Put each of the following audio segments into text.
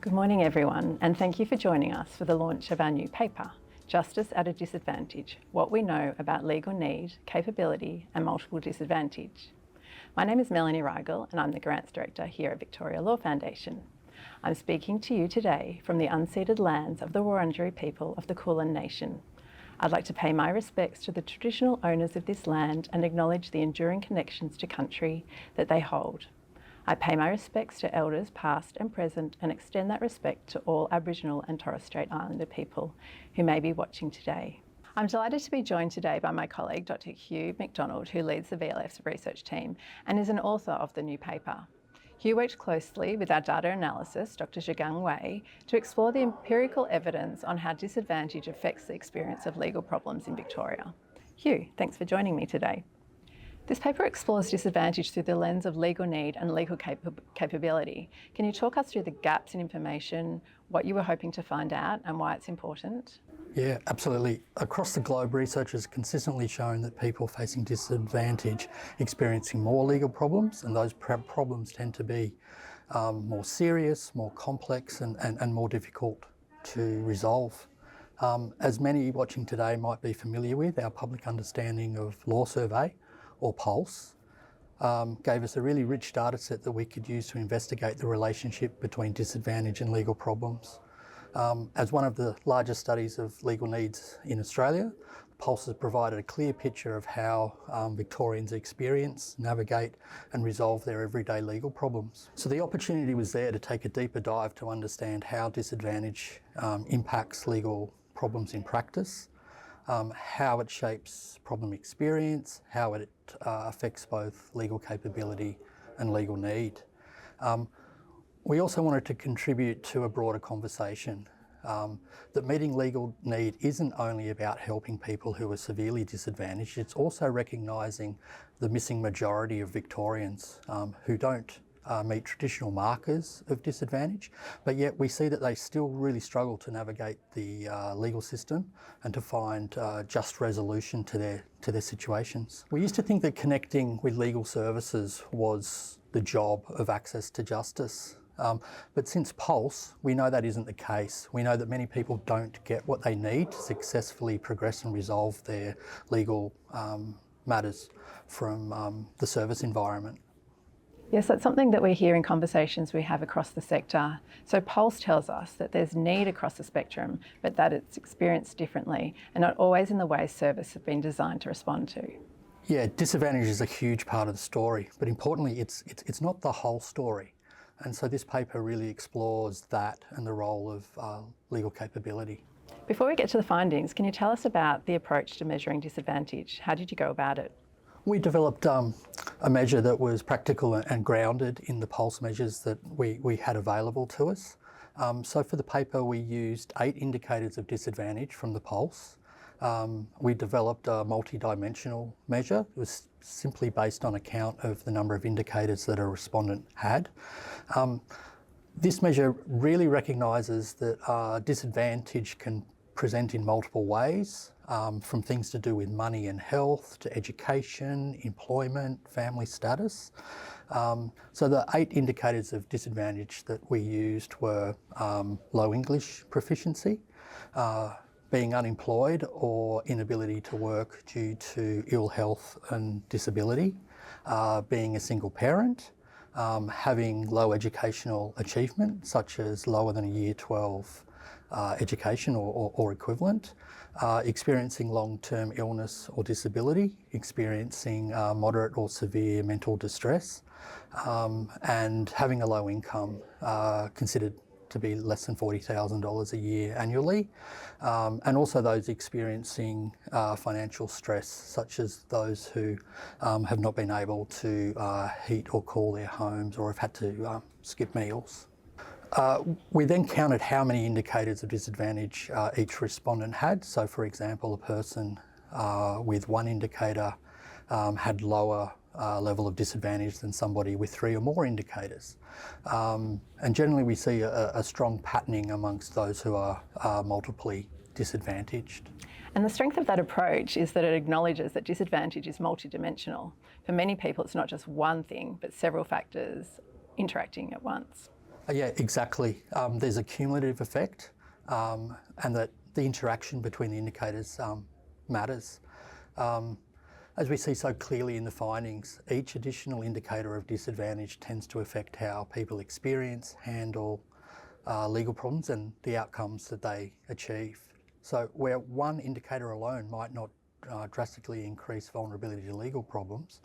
Good morning everyone, and thank you for joining us for the launch of our new paper, Justice at a Disadvantage, What We Know About Legal Need, Capability and Multiple Disadvantage. My name is Melanie Rygl and I'm the Grants Director here at Victoria Law Foundation. I'm speaking to you today from the unceded lands of the Wurundjeri people of the Kulin Nation. I'd like to pay my respects to the traditional owners of this land and acknowledge the enduring connections to country that they hold. I pay my respects to elders past and present and extend that respect to all Aboriginal and Torres Strait Islander people who may be watching today. I'm delighted to be joined today by my colleague, Dr. Hugh McDonald, who leads the VLF's research team and is an author of the new paper. Hugh worked closely with our data analyst, Dr. Zhigang Wei, to explore the empirical evidence on how disadvantage affects the experience of legal problems in Victoria. Hugh, thanks for joining me today. This paper explores disadvantage through the lens of legal need and legal capability. Can you talk us through the gaps in information, what you were hoping to find out and why it's important? Yeah, absolutely. Across the globe, research has consistently shown that people facing disadvantage experiencing more legal problems, and those problems tend to be more serious, more complex and more difficult to resolve. As many watching today might be familiar with, our public understanding of law survey, or PULS, gave us a really rich data set that we could use to investigate the relationship between disadvantage and legal problems. As one of the largest studies of legal needs in Australia, PULS has provided a clear picture of how Victorians experience, navigate and resolve their everyday legal problems. So the opportunity was there to take a deeper dive to understand how disadvantage impacts legal problems in practice, how it shapes problem experience, how it affects both legal capability and legal need. We also wanted to contribute to a broader conversation that meeting legal need isn't only about helping people who are severely disadvantaged, it's also recognising the missing majority of Victorians who don't meet traditional markers of disadvantage, but yet we see that they still really struggle to navigate the legal system and to find just resolution to their situations. We used to think that connecting with legal services was the job of access to justice. But since PULS, we know that isn't the case. We know that many people don't get what they need to successfully progress and resolve their legal matters from the service environment. Yes, that's something that we hear in conversations we have across the sector. So PULS tells us that there's need across the spectrum, but that it's experienced differently and not always in the way services have been designed to respond to. Yeah, disadvantage is a huge part of the story, but importantly, it's not the whole story. And so this paper really explores that and the role of legal capability. Before we get to the findings, can you tell us about the approach to measuring disadvantage? How did you go about it? We developed a measure that was practical and grounded in the PULS measures that we had available to us. So for the paper, we used 8 indicators of disadvantage from the PULS. We developed a multi-dimensional measure. It was simply based on a count of the number of indicators that a respondent had. This measure really recognises that disadvantage can present in multiple ways, from things to do with money and health, to education, employment, family status. So the 8 indicators of disadvantage that we used were low English proficiency, being unemployed or inability to work due to ill health and disability, being a single parent, having low educational achievement, such as lower than a Year 12 education or equivalent, experiencing long-term illness or disability, experiencing moderate or severe mental distress, and having a low income considered to be less than $40,000 a year annually, and also those experiencing financial stress, such as those who have not been able to heat or cool their homes or have had to skip meals. We then counted how many indicators of disadvantage each respondent had. So for example, a person with 1 indicator had lower level of disadvantage than somebody with 3 or more indicators. And generally we see a strong patterning amongst those who are multiply disadvantaged. And the strength of that approach is that it acknowledges that disadvantage is multidimensional. For many people, it's not just one thing, but several factors interacting at once. Yeah, exactly. There's a cumulative effect, and that the interaction between the indicators matters. As we see so clearly in the findings, each additional indicator of disadvantage tends to affect how people experience, handle legal problems and the outcomes that they achieve. So where one indicator alone might not drastically increase vulnerability to legal problems,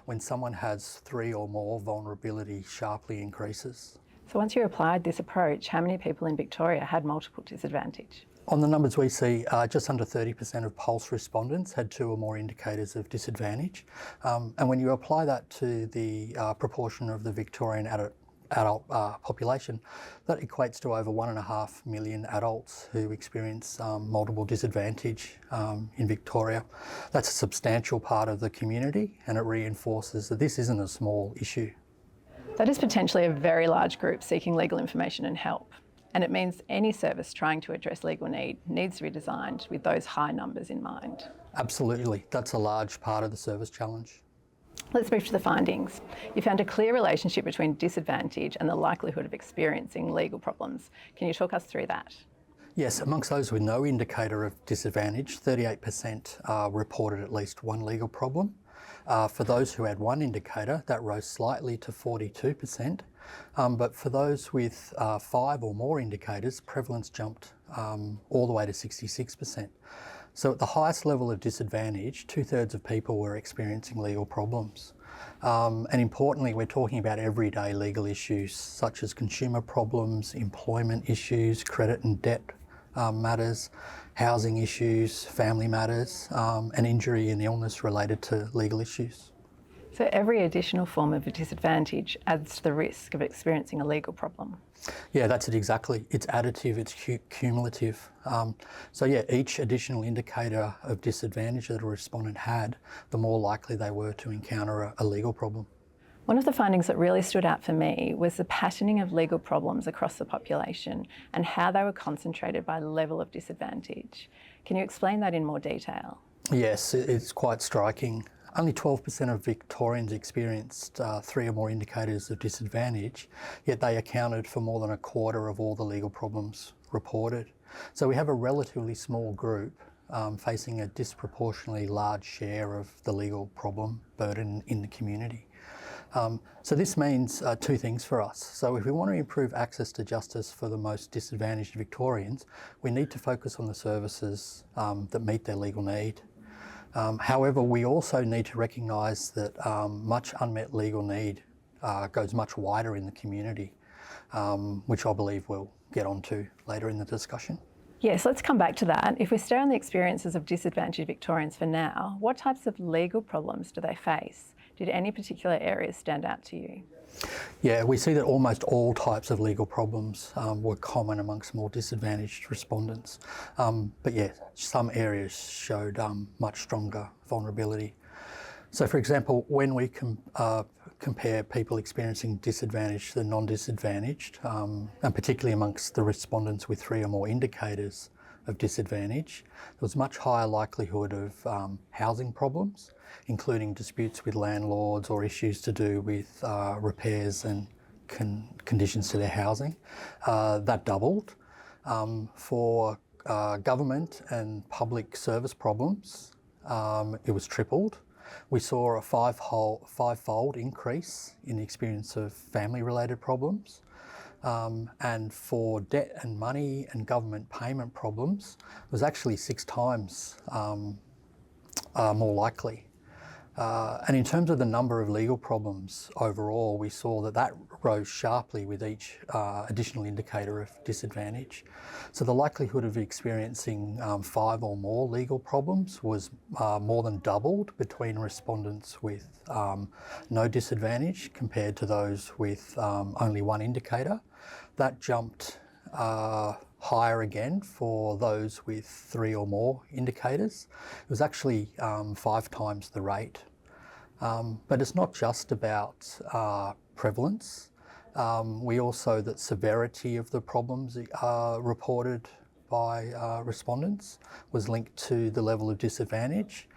when someone has 3 or more, vulnerability sharply increases. So once you applied this approach, how many people in Victoria had multiple disadvantage? On the numbers we see, just under 30% of PULS respondents had 2 or more indicators of disadvantage. And when you apply that to the proportion of the Victorian adult population, that equates to over 1.5 million adults who experience multiple disadvantage in Victoria. That's a substantial part of the community, and it reinforces that this isn't a small issue. That is potentially a very large group seeking legal information and help. And it means any service trying to address legal need needs to be designed with those high numbers in mind. Absolutely, that's a large part of the service challenge. Let's move to the findings. You found a clear relationship between disadvantage and the likelihood of experiencing legal problems. Can you talk us through that? Yes, amongst those with no indicator of disadvantage, 38% reported at least one legal problem. For those who had one indicator, that rose slightly to 42%. But for those with 5 or more indicators, prevalence jumped all the way to 66%. So at the highest level of disadvantage, 2/3 of people were experiencing legal problems. And importantly, we're talking about everyday legal issues such as consumer problems, employment issues, credit and debt matters, housing issues, family matters, and injury and illness related to legal issues. So every additional form of a disadvantage adds to the risk of experiencing a legal problem. Yeah, that's it exactly. It's additive, it's cumulative. So yeah, each additional indicator of disadvantage that a respondent had, the more likely they were to encounter a legal problem. One of the findings that really stood out for me was the patterning of legal problems across the population and how they were concentrated by level of disadvantage. Can you explain that in more detail? Yes, it's quite striking. Only 12% of Victorians experienced 3 or more indicators of disadvantage, yet they accounted for more than a quarter of all the legal problems reported. So we have a relatively small group facing a disproportionately large share of the legal problem burden in the community. So this means 2 things for us. So if we want to improve access to justice for the most disadvantaged Victorians, we need to focus on the services that meet their legal need. However, we also need to recognise that much unmet legal need goes much wider in the community, which I believe we'll get onto later in the discussion. Yes, let's come back to that. If we stay on the experiences of disadvantaged Victorians for now, what types of legal problems do they face? Did any particular areas stand out to you? Yeah, we see that almost all types of legal problems were common amongst more disadvantaged respondents. But yeah, some areas showed much stronger vulnerability. So for example, when we compare people experiencing disadvantage to non-disadvantaged, and particularly amongst the respondents with 3 or more indicators of disadvantage, there was much higher likelihood of housing problems, including disputes with landlords or issues to do with repairs and conditions to their housing. That doubled. For government and public service problems, it was tripled. We saw a five-fold increase in the experience of family-related problems. And for debt and money and government payment problems, it was actually 6 times more likely. And in terms of the number of legal problems overall, we saw that rose sharply with each additional indicator of disadvantage. So the likelihood of experiencing 5 or more legal problems was more than doubled between respondents with no disadvantage compared to those with only one indicator. That jumped higher again for those with 3 or more indicators. It was actually 5 times the rate. But it's not just about prevalence. We also, that severity of the problems reported by respondents was linked to the level of disadvantage.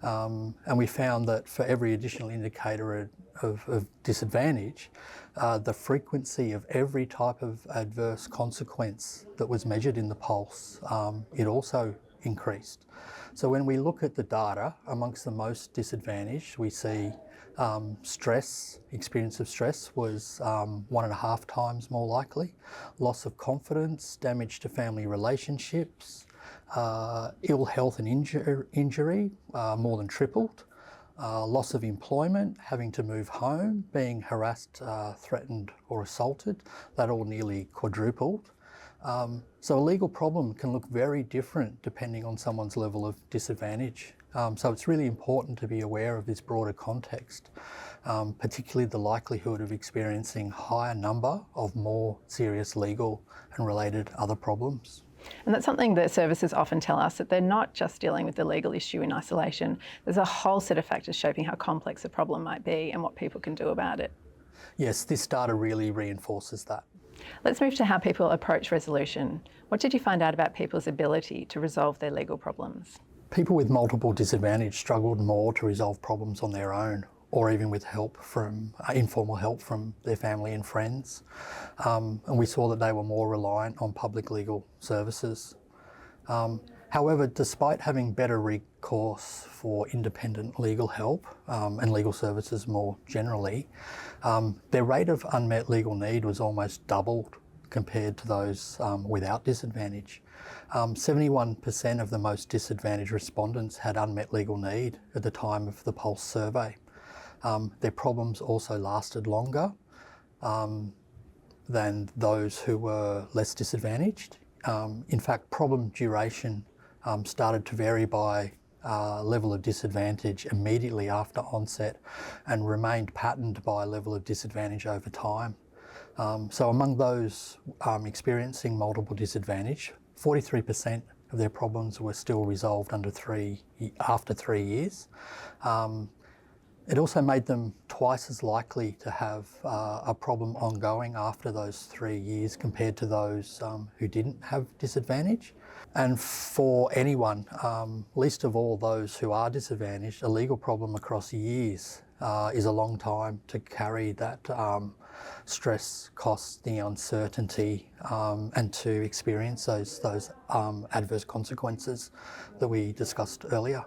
And we found that for every additional indicator of disadvantage, the frequency of every type of adverse consequence that was measured in the PULS, it also increased. So when we look at the data, amongst the most disadvantaged, we see experience of stress was 1.5 times more likely, loss of confidence, damage to family relationships, ill health and injury more than tripled, loss of employment, having to move home, being harassed, threatened or assaulted, that all nearly quadrupled. So a legal problem can look very different depending on someone's level of disadvantage. So it's really important to be aware of this broader context, particularly the likelihood of experiencing higher number of more serious legal and related other problems. And that's something that services often tell us, that they're not just dealing with the legal issue in isolation. There's a whole set of factors shaping how complex a problem might be and what people can do about it. Yes, this data really reinforces that. Let's move to how people approach resolution. What did you find out about people's ability to resolve their legal problems? People with multiple disadvantage struggled more to resolve problems on their own, or even with help from informal help from their family and friends. And we saw that they were more reliant on public legal services. However, despite having better recourse for independent legal help and legal services more generally, their rate of unmet legal need was almost doubled compared to those without disadvantage. 71% of the most disadvantaged respondents had unmet legal need at the time of the PULS survey. Their problems also lasted longer than those who were less disadvantaged. In fact, problem duration started to vary by level of disadvantage immediately after onset and remained patterned by level of disadvantage over time. So among those experiencing multiple disadvantage, 43% of their problems were still resolved after 3 years. It also made them twice as likely to have a problem ongoing after those 3 years compared to those who didn't have disadvantage. And for anyone, least of all those who are disadvantaged, a legal problem across years is a long time to carry that stress, cost, the uncertainty, and to experience those adverse consequences that we discussed earlier.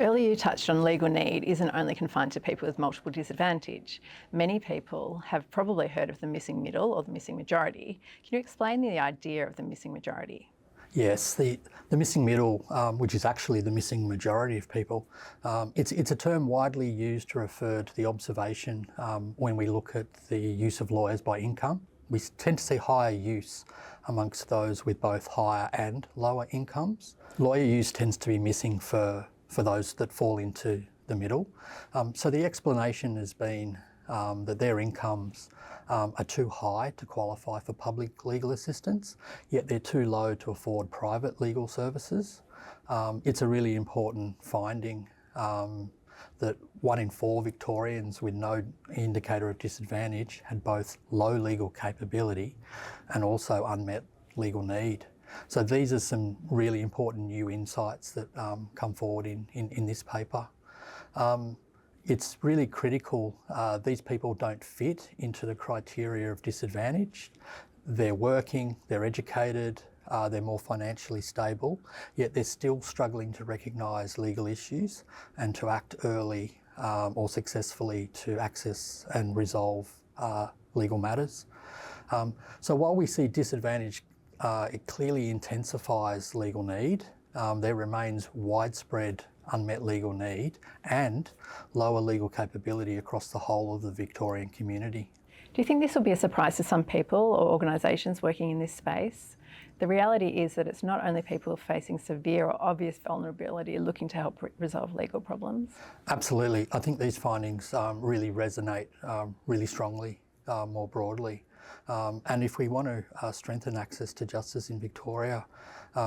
Earlier you touched on legal need isn't only confined to people with multiple disadvantage. Many people have probably heard of the missing middle or the missing majority. Can you explain the idea of the missing majority? Yes, the missing middle, which is actually the missing majority of people, it's a term widely used to refer to the observation when we look at the use of lawyers by income. We tend to see higher use amongst those with both higher and lower incomes. Lawyer use tends to be missing for those that fall into the middle. So the explanation has been that their incomes are too high to qualify for public legal assistance, yet they're too low to afford private legal services. It's a really important finding that 1 in 4 Victorians with no indicator of disadvantage had both low legal capability and also unmet legal need. So these are some really important new insights that come forward in this paper. It's really critical. These people don't fit into the criteria of disadvantage. They're working, they're educated, they're more financially stable, yet they're still struggling to recognise legal issues and to act early or successfully to access and resolve legal matters. So while we see disadvantage, it clearly intensifies legal need. There remains widespread unmet legal need and lower legal capability across the whole of the Victorian community. Do you think this will be a surprise to some people or organisations working in this space? The reality is that it's not only people facing severe or obvious vulnerability looking to help resolve legal problems. Absolutely. I think these findings really resonate really strongly more broadly. And if we want to strengthen access to justice in Victoria,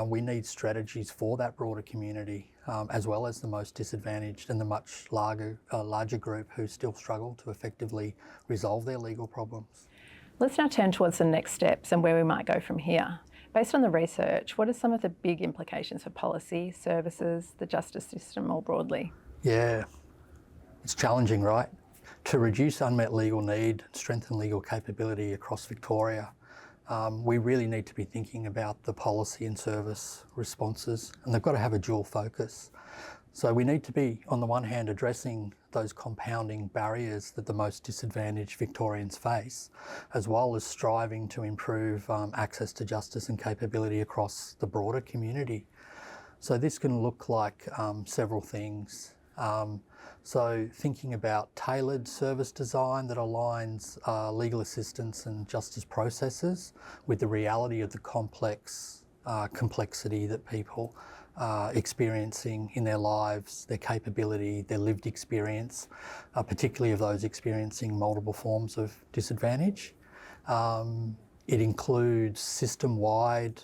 we need strategies for that broader community, as well as the most disadvantaged and the much larger group who still struggle to effectively resolve their legal problems. Let's now turn towards the next steps and where we might go from here. Based on the research, what are some of the big implications for policy, services, the justice system more broadly? Yeah, it's challenging, right? To reduce unmet legal need, strengthen legal capability across Victoria, we really need to be thinking about the policy and service responses, and they've got to have a dual focus. So we need to be, on the one hand, addressing those compounding barriers that the most disadvantaged Victorians face, as well as striving to improve access to justice and capability across the broader community. So this can look like several things. So thinking about tailored service design that aligns legal assistance and justice processes with the reality of the complex complexity that people are experiencing in their lives, their capability, their lived experience, particularly of those experiencing multiple forms of disadvantage. It includes system-wide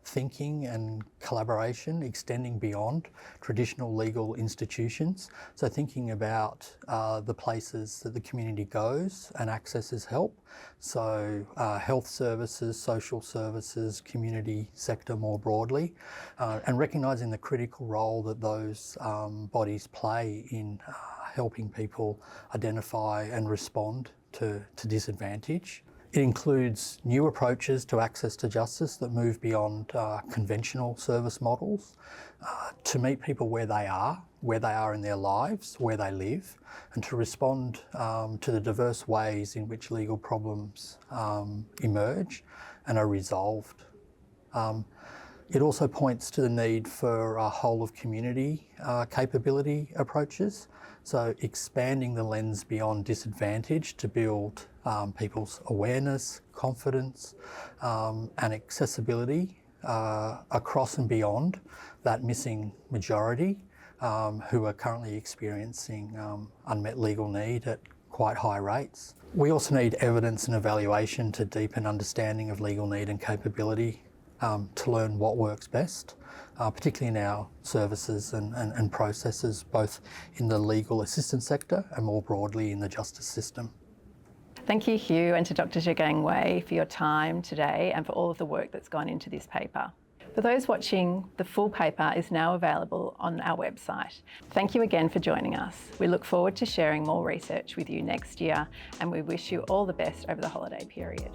thinking and collaboration extending beyond traditional legal institutions. So thinking about the places that the community goes and accesses help. So health services, social services, community sector more broadly, and recognising the critical role that those bodies play in helping people identify and respond to disadvantage. It includes new approaches to access to justice that move beyond conventional service models to meet people where they are in their lives, where they live, and to respond to the diverse ways in which legal problems emerge and are resolved. It also points to the need for whole of community capability approaches. So expanding the lens beyond disadvantage to build people's awareness, confidence and accessibility across and beyond that missing majority who are currently experiencing unmet legal need at quite high rates. We also need evidence and evaluation to deepen understanding of legal need and capability to learn what works best, particularly in our services and processes, both in the legal assistance sector and more broadly in the justice system. Thank you, Hugh, and to Dr. Zhigang Wei for your time today and for all of the work that's gone into this paper. For those watching, the full paper is now available on our website. Thank you again for joining us. We look forward to sharing more research with you next year, and we wish you all the best over the holiday period.